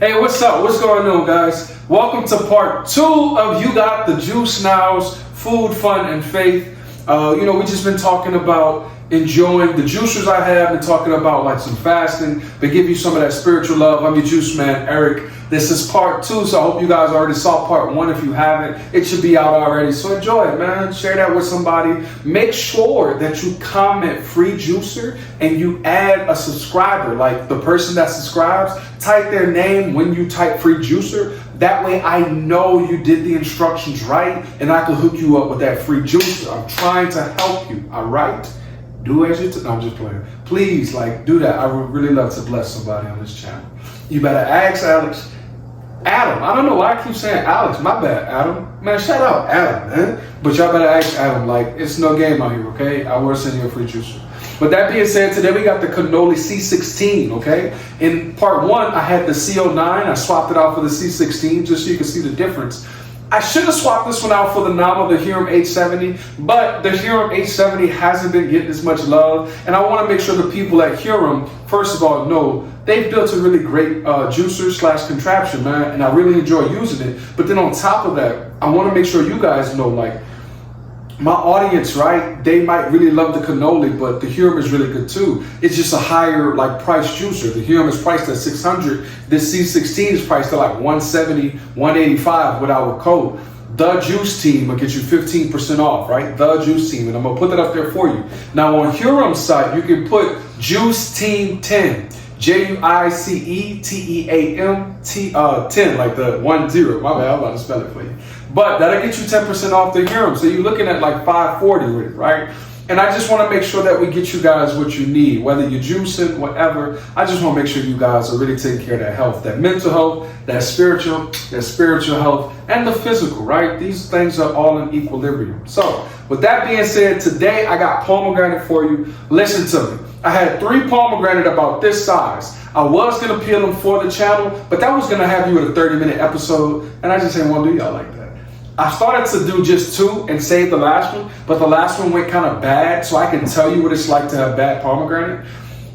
Hey, what's up? What's going on, guys? Welcome to part 2 of You Got the Juice Now's Food, Fun, and Faith. We just been talking about enjoying the juicers I have and talking about like some fasting, but give you some of that spiritual love. I'm your juice man, Eric. This is part 2, so I hope you guys already saw part 1. If you haven't, it should be out already. So enjoy it, man. Share that with somebody. Make sure that you comment free juicer and you add a subscriber. Like the person that subscribes, type their name when you type free juicer. That way I know you did the instructions right and I can hook you up with that free juicer. I'm trying to help you, all right? Do as you no, I'm just playing. Please, do that. I would really love to bless somebody on this channel. You better ask Adam. I don't know why I keep saying Alex. My bad, Adam. Man, shout out Adam, man. But y'all better ask Adam. It's no game out here, okay? I will send you a free juicer. But that being said, today we got the cannoli C16, okay? In part 1, I had the C09. I swapped it out for the C16 just so you can see the difference. I should have swapped this one out for the Nama, the Hiram 870, but the Hiram 870 hasn't been getting as much love, and I want to make sure the people at Hiram, first of all, know they've built a really great juicer / contraption, man, and I really enjoy using it. But then on top of that, I want to make sure you guys know, my audience, right? They might really love the cannoli, but the Hiram is really good too. It's just a higher price juicer. The Hiram is priced at $600. This C16 is priced at $170, $185 with our code. ThaJuiceTeam will get you 15% off, right? ThaJuiceTeam, and I'm gonna put that up there for you. Now on Hiram's site, you can put JuiceTeam 10. JuiceTeam 10, like the 10. My bad, I'm about to spell it for you. But that'll get you 10% off the Hiram. So you're looking at $540 with it, right? And I just want to make sure that we get you guys what you need, whether you're juicing, whatever. I just want to make sure you guys are really taking care of that health, that mental health, that spiritual health, and the physical, right? These things are all in equilibrium. So with that being said, today I got pomegranate for you. Listen to me. I had 3 pomegranate about this size. I was going to peel them for the channel, but that was going to have you with a 30-minute episode, and I just didn't want to do y'all like that. I started to do just 2 and save the last one, but the last one went kind of bad, so I can tell you what it's like to have bad pomegranate.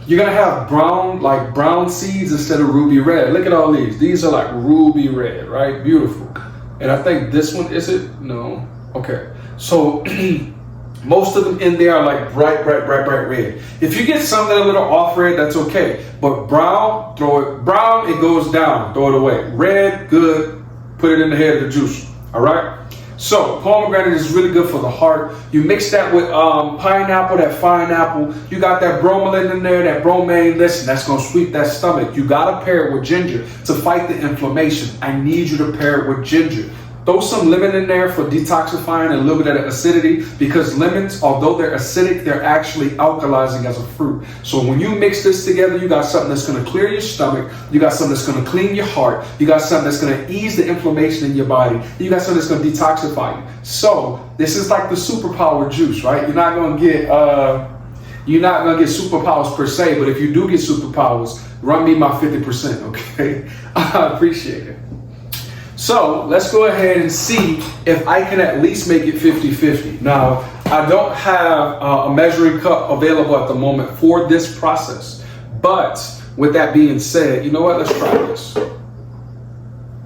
You're going to have brown seeds instead of ruby red. Look at all these. These are like ruby red, right? Beautiful. And I think this one, is it? No. Okay. So most of them in there are bright red. If you get something a little off red, that's okay. But brown, brown, it goes down, throw it away. Red, good, put it in the head of the juice. All right. So pomegranate is really good for the heart. You mix that with pineapple, that fine apple. You got that bromelain in there, that bromelain. Listen, that's going to sweep that stomach. You got to pair it with ginger to fight the inflammation. I need you to pair it with ginger. Throw some lemon in there for detoxifying and a little bit of acidity, because lemons, although they're acidic, they're actually alkalizing as a fruit. So when you mix this together, you got something that's going to clear your stomach. You got something that's going to clean your heart. You got something that's going to ease the inflammation in your body. You got something that's going to detoxify you. So this is like the superpower juice, right? You're not going to get superpowers per se, but if you do get superpowers, run me my 50%, okay? I appreciate it. So let's go ahead and see if I can at least make it 50-50. Now, I don't have a measuring cup available at the moment for this process. But with that being said, you know what? Let's try this.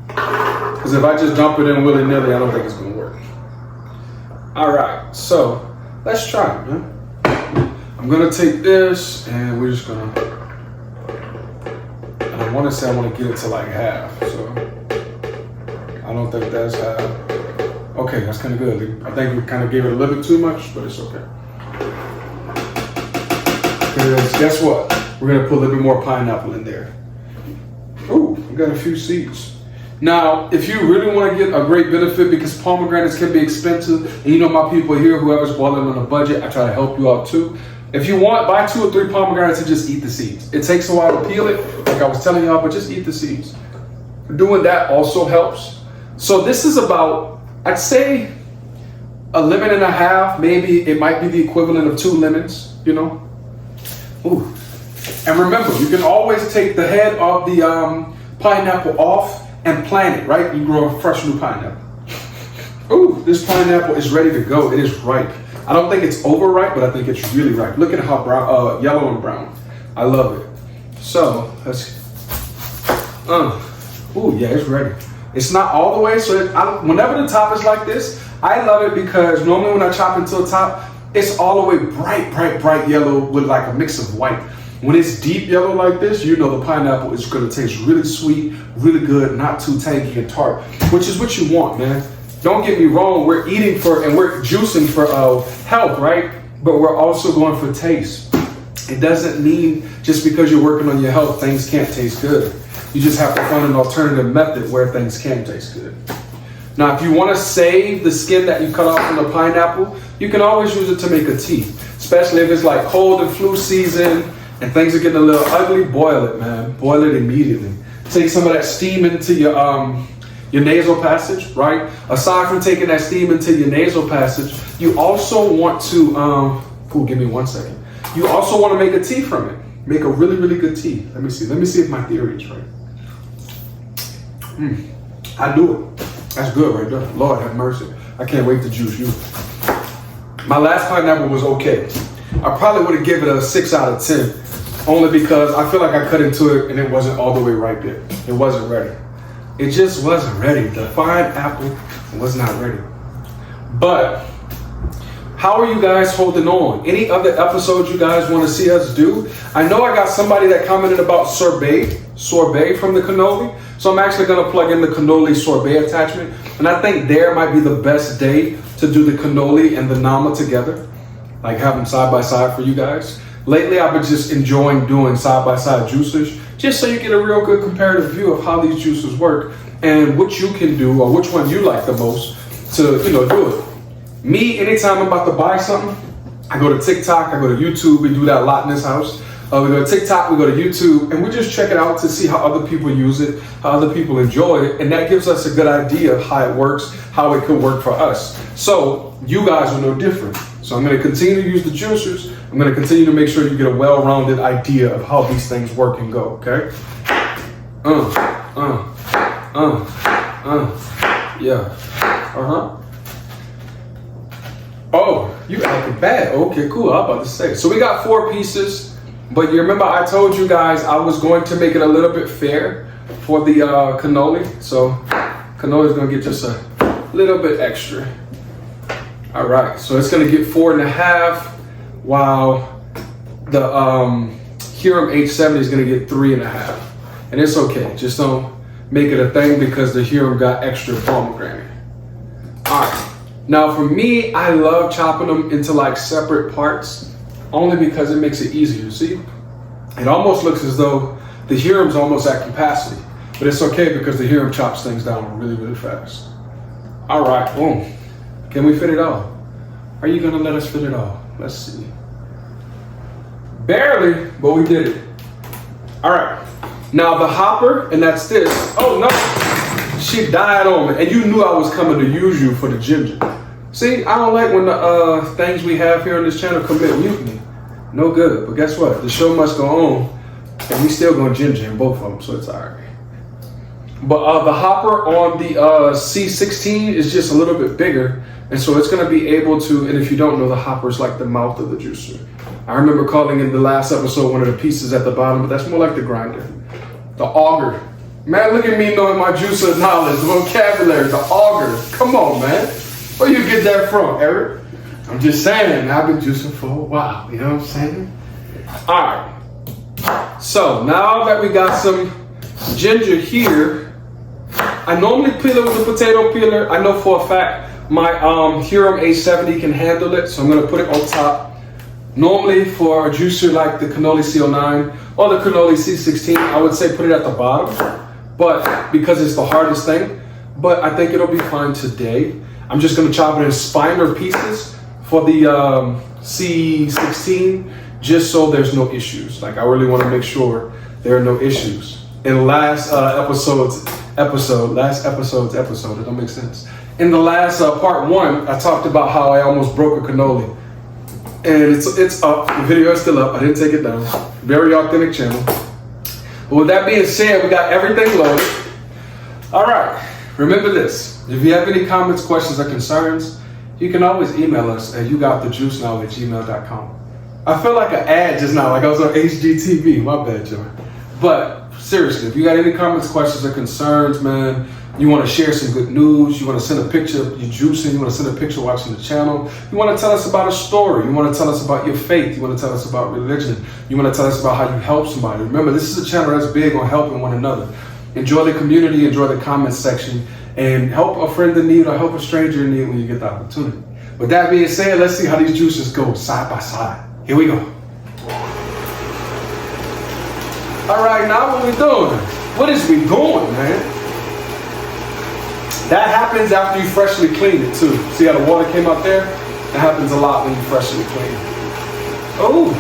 Because if I just dump it in willy-nilly, I don't think it's going to work. All right, so let's try it, man. I'm going to take this and we're just going to... I want to say I want to get it to half, so... I don't think that's okay, that's kind of good. I think we kind of gave it a little bit too much, but it's okay. Because guess what? We're going to put a little bit more pineapple in there. Ooh, we got a few seeds. Now, if you really want to get a great benefit, because pomegranates can be expensive, and you know my people here, whoever's balling on a budget, I try to help you out too. If you want, buy 2 or 3 pomegranates and just eat the seeds. It takes a while to peel it, like I was telling y'all, but just eat the seeds. Doing that also helps. So this is about, I'd say, a lemon and a half. Maybe it might be the equivalent of 2 lemons, you know. Ooh. And remember, you can always take the head of the pineapple off and plant it, right? You grow a fresh new pineapple. Ooh, this pineapple is ready to go. It is ripe. I don't think it's overripe, but I think it's really ripe. Look at how brown, yellow and brown. I love it. So let's Ooh, yeah, it's ready. It's not all the way, so whenever the top is like this, I love it because normally when I chop into the top, it's all the way bright yellow with like a mix of white. When it's deep yellow like this, you know the pineapple is gonna taste really sweet, really good, not too tangy and tart, which is what you want, man. Don't get me wrong, we're eating for and we're juicing for health, right? But we're also going for taste. It doesn't mean just because you're working on your health, things can't taste good. You just have to find an alternative method where things can taste good. Now, if you want to save the skin that you cut off from the pineapple, you can always use it to make a tea, especially if it's like cold and flu season and things are getting a little ugly. Boil it, man. Boil it immediately. Take some of that steam into your nasal passage, right? Aside from taking that steam into your nasal passage, you also want to, give me 1 second. You also want to make a tea from it. Make a really, really good tea. Let me see if my theory is right. I do it. That's good right there. Lord have mercy. I can't wait to juice you. My last pineapple was okay. I probably would have given it a 6 out of 10, only because I feel like I cut into it and it wasn't all the way ripe yet. It wasn't ready. It just wasn't ready. The fine apple was not ready. But how are you guys holding on? Any other episodes you guys want to see us do? I know I got somebody that commented about sorbet from the cannoli. So I'm actually going to plug in the cannoli sorbet attachment. And I think there might be the best day to do the cannoli and the nama together. Like have them side by side for you guys. Lately, I've been just enjoying doing side by side juicers, just so you get a real good comparative view of how these juicers work and what you can do or which one you like the most to, do it. Me, anytime I'm about to buy something, I go to TikTok, I go to YouTube. We do that a lot in this house. We go to TikTok, we go to YouTube, and we just check it out to see how other people use it, how other people enjoy it, and that gives us a good idea of how it works, how it could work for us. So you guys are no different. So I'm going to continue to use the juicers. I'm going to continue to make sure you get a well-rounded idea of how these things work and go, okay? Yeah. Oh, you acting bad. Okay, cool. I'm about to say. So we got 4 pieces. But you remember I told you guys I was going to make it a little bit fair for the cannoli. So cannoli is going to get just a little bit extra. All right, so it's going to get 4.5, while the Hiram H70 is going to get 3.5. And it's okay. Just don't make it a thing because the Hiram got extra pomegranate. All right. Now for me, I love chopping them into like separate parts. Only because it makes it easier, see? It almost looks as though the Hiram's almost at capacity, but it's okay because the Hiram chops things down really, really fast. All right, boom. Can we fit it all? Are you gonna let us fit it all? Let's see. Barely, but we did it. All right, now the hopper, and that's this. Oh no, she died on me, and you knew I was coming to use you for the ginger. See, I don't like when the things we have here on this channel commit mutiny. No good, but guess what? The show must go on, and we still gonna ginger in both of them, so it's all right. But the hopper on the C16 is just a little bit bigger, and so it's gonna be able to, and if you don't know, the hopper is like the mouth of the juicer. I remember calling in the last episode one of the pieces at the bottom, but that's more like the grinder. The auger. Man, look at me knowing my juicer knowledge, vocabulary, the auger. Come on, man. Where you get that from, Eric? I'm just saying, I've been juicing for a while, you know what I'm saying? All right, so now that we got some ginger here, I normally peel it with a potato peeler. I know for a fact my Hiram A70 can handle it, so I'm gonna put it on top. Normally for a juicer like the Cannoli C09 or the Cannoli C16, I would say put it at the bottom, but because it's the hardest thing, but I think it'll be fine today. I'm just gonna chop it in spiner pieces for the C16, just so there's no issues. Like I really wanna make sure there are no issues. In last episode's episode, it don't make sense. In the last part 1, I talked about how I almost broke a cannoli. And it's up, the video is still up, I didn't take it down. Very authentic channel. But with that being said, we got everything loaded. All right, remember this. If you have any comments, questions, or concerns, you can always email us at yougottthejuicenow@gmail.com. I feel like an ad just now, like I was on HGTV, my bad, Joe. But seriously, if you got any comments, questions, or concerns, man, you want to share some good news, you want to send a picture of you juicing, you want to send a picture watching the channel, you want to tell us about a story, you want to tell us about your faith, you want to tell us about religion, you want to tell us about how you help somebody. Remember, this is a channel that's big on helping one another. Enjoy the community, enjoy the comments section, and help a friend in need or help a stranger in need when you get the opportunity. With that being said, let's see how these juices go side by side. Here we go. All right, now what we doing? What is we doing, man? That happens after you freshly clean it too. See how the water came out there? That happens a lot when you freshly clean it. Oh,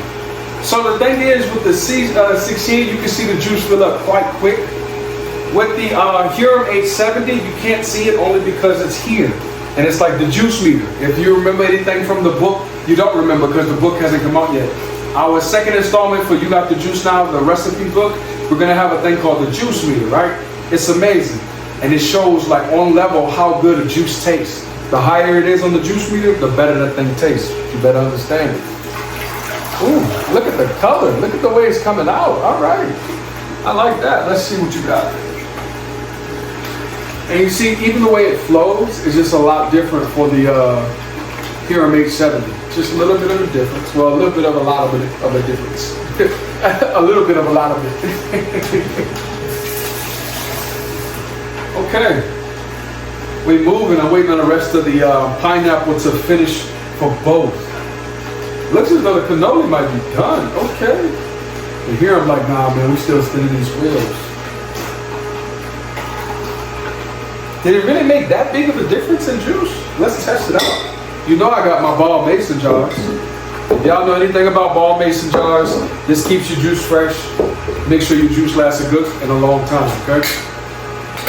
so the thing is with the 16, you can see the juice fill up quite quick. With the Huron 870, you can't see it only because it's here. And it's like the juice meter. If you remember anything from the book, you don't remember because the book hasn't come out yet. Our second installment for You Got the Juice Now, the recipe book, we're gonna have a thing called the juice meter, right? It's amazing. And it shows like on level how good a juice tastes. The higher it is on the juice meter, the better that thing tastes. You better understand it. Ooh, look at the color. Look at the way it's coming out. All right. I like that. Let's see what you got. And you see, even the way it flows is just a lot different for the Huron 870. Just a little bit of a difference. Well, a little bit of a lot of a difference. A little bit of a lot of it. Okay, we moving. I'm waiting on the rest of the pineapple to finish for both. Looks as though the cannoli might be done. Okay. And here I'm like, nah, man, we still spinning these wheels. Did it really make that big of a difference in juice? Let's test it out. You know I got my ball mason jars. If y'all know anything about ball mason jars, this keeps your juice fresh. Make sure your juice lasts a good and a long time, okay?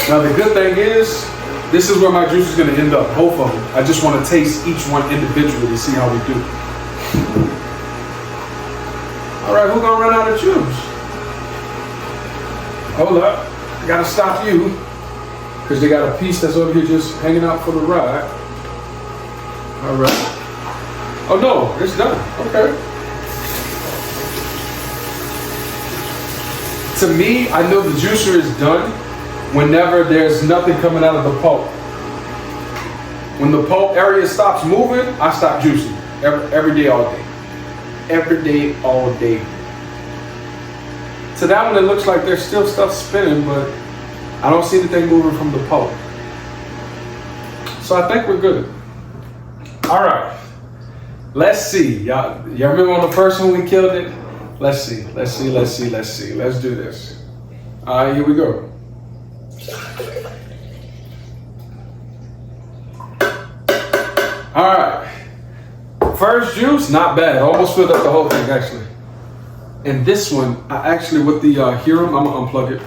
Now the good thing is, this is where my juice is going to end up, both of them. I just want to taste each one individually to see how we do. All right, who's going to run out of juice? Hold up, I got to stop you, because they got a piece that's over here just hanging out for the ride. All right. Oh no, it's done, okay. To me, I know the juicer is done whenever there's nothing coming out of the pulp. When the pulp area stops moving, I stop juicing. Every day, all day. Every day, all day. To that one, it looks like there's still stuff spinning, but I don't see anything moving from the pulp. So I think we're good. All right. Let's see. Y'all remember on the first one we killed it? Let's see. Let's do this. All right, here we go. All right, first juice, not bad. Almost filled up the whole thing actually. And this one, I actually with the Huron, I'm gonna unplug it.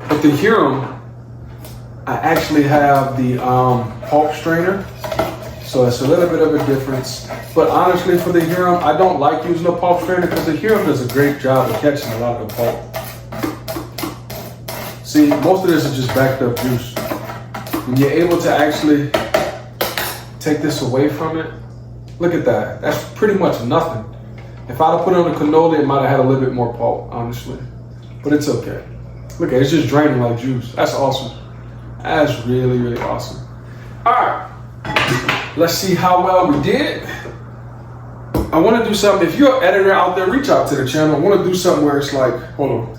With the Huron, I actually have the pulp strainer, so it's a little bit of a difference. But honestly, for the Huron, I don't like using the pulp strainer because the Huron does a great job of catching a lot of the pulp. See, most of this is just backed up juice. When you're able to actually take this away from it, look at that. That's pretty much nothing. If I'd have put it on a cannoli, it might have had a little bit more pulp, honestly. But it's okay. Look at it, it's just draining like juice. That's awesome. That's really, really awesome. All right, let's see how well we did. I want to do something. If you're an editor out there, reach out to the channel. I want to do something where it's like, hold on.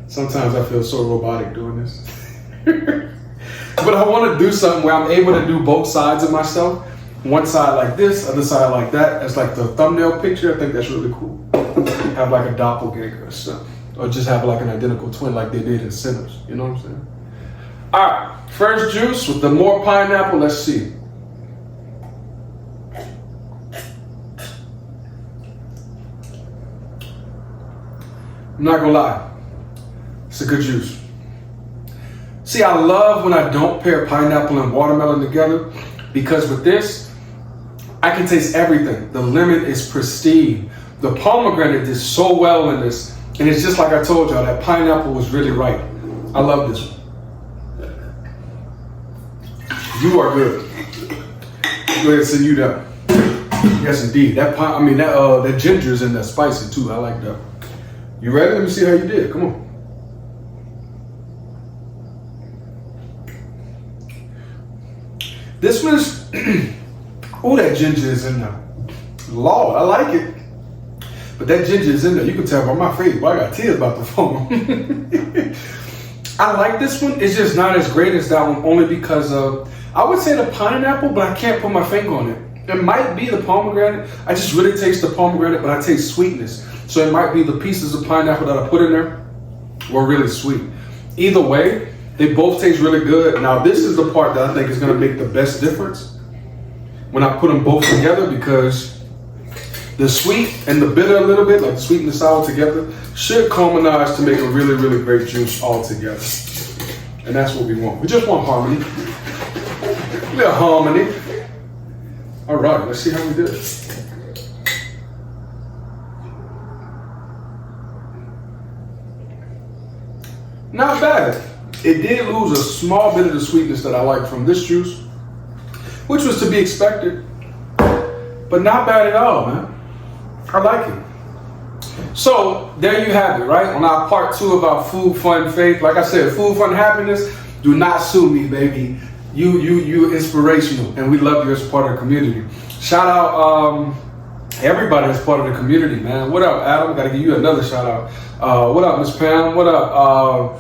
Sometimes I feel so robotic doing this. But I want to do something where I'm able to do both sides of myself. One side like this, other side like that. As like the thumbnail picture. I think that's really cool. Have like a doppelganger or something. Or just have like an identical twin like they did in Sinners. You know what I'm saying? All right, first juice with the more pineapple. Let's see. I'm not gonna lie. It's a good juice. See, I love when I don't pair pineapple and watermelon together because with this, I can taste everything. The lemon is pristine. The pomegranate did so well in this. And it's just like I told y'all, that pineapple was really right. I love this one. You are good. Go ahead and sit you down. Yes, indeed. That ginger is in there spicy too. I like that. You ready? Let me see how you did. Come on. This one's, oh, that ginger is in there. Lord, I like it. But that ginger is in there. You can tell by my face, boy, I got tears about to form. I like this one. It's just not as great as that one, only because of, I would say the pineapple, but I can't put my finger on it. It might be the pomegranate. I just really taste the pomegranate, but I taste sweetness. So it might be the pieces of pineapple that I put in there were really sweet. Either way, they both taste really good. Now, this is the part that I think is going to make the best difference when I put them both together, because the sweet and the bitter a little bit, like the sweet and the sour together, should harmonize to make a really, really great juice all together. And that's what we want. We just want harmony. A little harmony. All right, let's see how we did. Not bad. It did lose a small bit of the sweetness that I like from this juice, which was to be expected, but not bad at all, man. I like it. So there you have it, right? On our part 2 about food, fun, faith. Like I said, food, fun, happiness. Do not sue me, baby. You inspirational, and we love you as part of the community. Shout out everybody that's part of the community, man. What up, Adam? Got to give you another shout out. What up, Miss Pam? What up?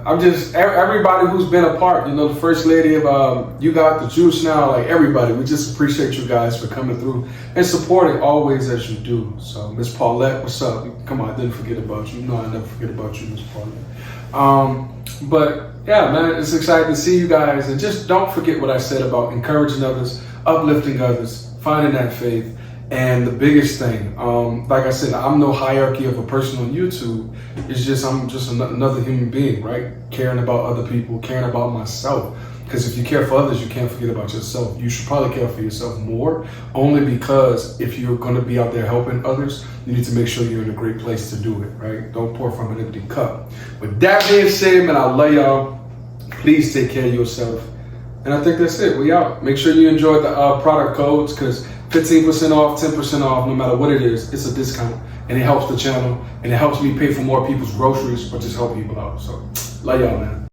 I'm just, everybody who's been a part, the first lady of You Got the Juice Now, like everybody, we just appreciate you guys for coming through and supporting always as you do. So Miss Paulette, what's up? Come on, I didn't forget about you. No, I never forget about you, Miss Paulette. But yeah, man, it's exciting to see you guys. And just don't forget what I said about encouraging others, uplifting others, finding that faith. And the biggest thing, like I said, I'm no hierarchy of a person on YouTube. It's just, I'm just another human being, right? Caring about other people, caring about myself. Because if you care for others, you can't forget about yourself. You should probably care for yourself more, only because if you're going to be out there helping others, you need to make sure you're in a great place to do it, right? Don't pour from an empty cup. With that being said, man, I love y'all. Please take care of yourself. And I think that's it. We out. Make sure you enjoy the product codes, because 15% off, 10% off, no matter what it is, it's a discount. And it helps the channel, and it helps me pay for more people's groceries, or just help people out. So, love y'all, man.